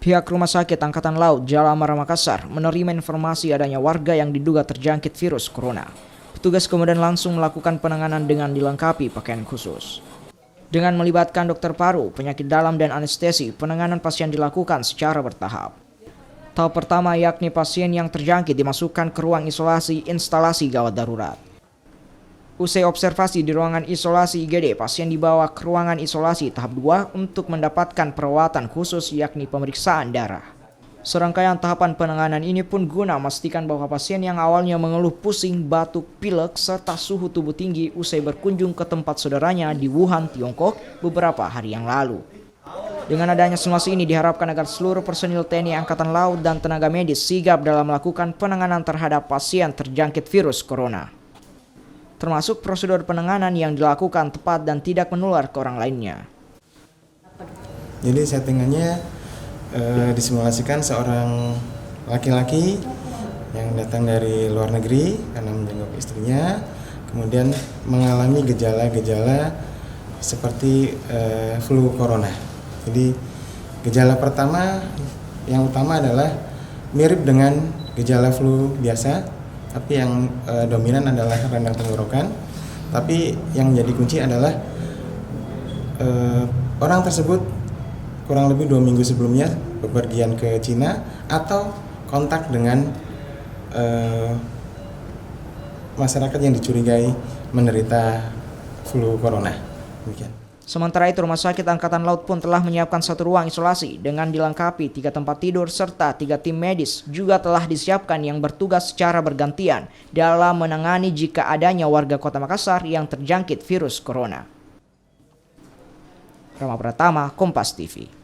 Pihak Rumah Sakit Angkatan Laut Jalamara Makassar menerima informasi adanya warga yang diduga terjangkit virus corona. Petugas kemudian langsung melakukan penanganan dengan dilengkapi pakaian khusus. Dengan melibatkan dokter paru, penyakit dalam dan anestesi, penanganan pasien dilakukan secara bertahap. Tahap pertama yakni pasien yang terjangkit dimasukkan ke ruang isolasi instalasi gawat darurat. Usai observasi di ruangan isolasi IGD, pasien dibawa ke ruangan isolasi tahap 2 untuk mendapatkan perawatan khusus yakni pemeriksaan darah. Serangkaian tahapan penanganan ini pun guna memastikan bahwa pasien yang awalnya mengeluh pusing, batuk, pilek, serta suhu tubuh tinggi usai berkunjung ke tempat saudaranya di Wuhan, Tiongkok beberapa hari yang lalu. Dengan adanya simulasi ini diharapkan agar seluruh personil TNI Angkatan Laut dan tenaga medis sigap dalam melakukan penanganan terhadap pasien terjangkit virus corona, termasuk prosedur penanganan yang dilakukan tepat dan tidak menular ke orang lainnya. Jadi settingannya disimulasikan seorang laki-laki yang datang dari luar negeri karena menjenguk istrinya, kemudian mengalami gejala-gejala seperti flu corona. Jadi gejala pertama yang utama adalah mirip dengan gejala flu biasa, tapi yang dominan adalah radang tenggorokan. Tapi yang menjadi kunci adalah orang tersebut kurang lebih 2 minggu sebelumnya bepergian ke Cina atau kontak dengan masyarakat yang dicurigai menderita flu corona. Demikian. Sementara itu, Rumah Sakit Angkatan Laut pun telah menyiapkan 1 ruang isolasi dengan dilengkapi 3 tempat tidur serta 3 tim medis juga telah disiapkan yang bertugas secara bergantian dalam menangani jika adanya warga Kota Makassar yang terjangkit virus corona. Rama Pratama, Kompas TV.